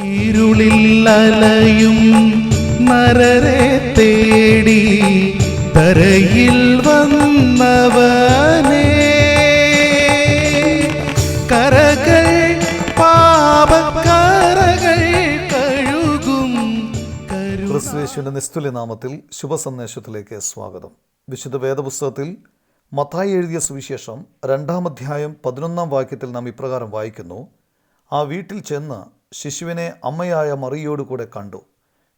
ഇരുളിൽ അലയും നരരെ തേടി തരയിൽ വന്നവനേ, കരകൾ പാപക്കരകൾ കഴുകും. ക്രിസ്തുയേശുവിന്റെ നിസ്തുല്യ നാമത്തിൽ ശുഭസന്ദേശത്തിലേക്ക് സ്വാഗതം. വിശുദ്ധ വേദപുസ്തകത്തിൽ മത്തായി എഴുതിയ സുവിശേഷം 2-ാം അധ്യായം 11-ാം വാക്യത്തിൽ നാം ഇപ്രകാരം വായിക്കുന്നു: ആ വീട്ടിൽ ചെന്ന് ശിശുവിനെ അമ്മയായ മറിയയോട് കൂടെ കണ്ടു,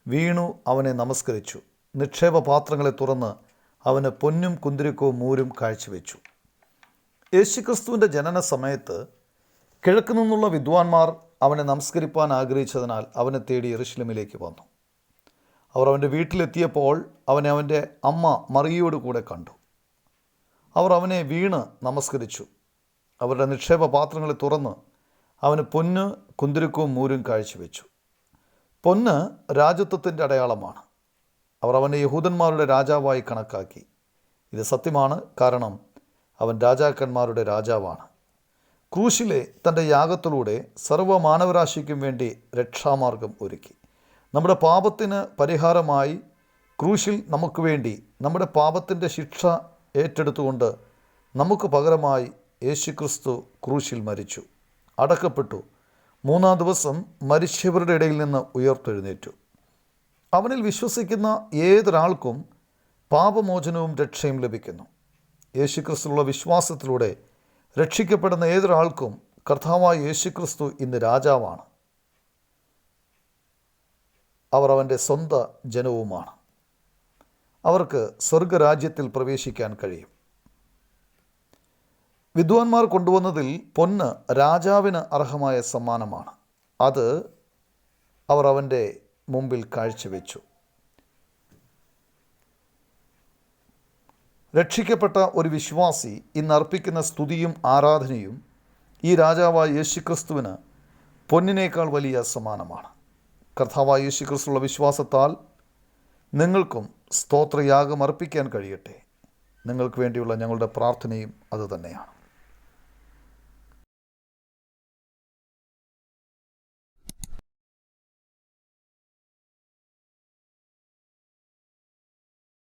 വീണു അവനെ നമസ്കരിച്ചു. നിക്ഷേപ പാത്രങ്ങളെ തുറന്ന് അവന് പൊന്നും കുന്തിരുക്കവും മൂരും കാഴ്ചവെച്ചു. യേശുക്രിസ്തുവിൻ്റെ ജനന സമയത്ത് കിഴക്ക് നിന്നുള്ള വിദ്വാൻമാർ അവനെ നമസ്കരിപ്പാൻ ആഗ്രഹിച്ചതിനാൽ അവനെ തേടി യെരുശലേമിലേക്ക് വന്നു. അവർ അവൻ്റെ വീട്ടിലെത്തിയപ്പോൾ അവനെ അവൻ്റെ അമ്മ മറിയയോട് കൂടെ കണ്ടു. അവർ അവനെ വീണ് നമസ്കരിച്ചു. അവരുടെ നിക്ഷേപ പാത്രങ്ങളെ തുറന്ന് അവന് പൊന്ന് കുന്തിരുക്കവും മൂരും കാഴ്ചവെച്ചു. പൊന്ന് രാജത്വത്തിൻ്റെ അടയാളമാണ്. അവർ അവനെ യഹൂദന്മാരുടെ രാജാവായി കണക്കാക്കി. ഇത് സത്യമാണ്, കാരണം അവൻ രാജാക്കന്മാരുടെ രാജാവാണ്. ക്രൂശിലെ തൻ്റെ യാഗത്തിലൂടെ സർവ്വമാനവരാശിക്കും വേണ്ടി രക്ഷാമാർഗം ഒരുക്കി. നമ്മുടെ പാപത്തിന് പരിഹാരമായി ക്രൂശിൽ നമുക്ക് വേണ്ടി നമ്മുടെ പാപത്തിൻ്റെ ശിക്ഷ ഏറ്റെടുത്തുകൊണ്ട് നമുക്ക് പകരമായി യേശുക്രിസ്തു ക്രൂശിൽ മരിച്ചു, അടക്കപ്പെട്ടു. 3-ാം ദിവസം മരിച്ചവരുടെ ഇടയിൽ നിന്ന് ഉയർത്തെഴുന്നേറ്റു. അവനിൽ വിശ്വസിക്കുന്ന ഏതൊരാൾക്കും പാപമോചനവും രക്ഷയും ലഭിക്കുന്നു. യേശുക്രിസ്തുവിലുള്ള വിശ്വാസത്തിലൂടെ രക്ഷിക്കപ്പെടുന്ന ഏതൊരാൾക്കും കർത്താവായ യേശുക്രിസ്തു ഇന്ന് രാജാവാണ്. അവർ അവൻ്റെ സ്വന്തം ജനവുമാണ്. അവർക്ക് സ്വർഗരാജ്യത്തിൽ പ്രവേശിക്കാൻ കഴിയും. വിദ്വാൻമാർ കൊണ്ടുവന്നതിൽ പൊന്ന് രാജാവിന് അർഹമായ സമ്മാനമാണ്. അത് അവർ അവൻ്റെ മുമ്പിൽ കാഴ്ചവെച്ചു. രക്ഷിക്കപ്പെട്ട ഒരു വിശ്വാസി ഇന്ന് അർപ്പിക്കുന്ന സ്തുതിയും ആരാധനയും ഈ രാജാവായ യേശുക്രിസ്തുവിന് പൊന്നിനേക്കാൾ വലിയ സമ്മാനമാണ്. കർത്താവായ യേശുക്രിസ്തുവിലുള്ള വിശ്വാസത്താൽ നിങ്ങൾക്കും സ്തോത്രയാഗം അർപ്പിക്കാൻ കഴിയട്ടെ. നിങ്ങൾക്ക് വേണ്ടിയുള്ള ഞങ്ങളുടെ പ്രാർത്ഥനയും അതുതന്നെയാണ്.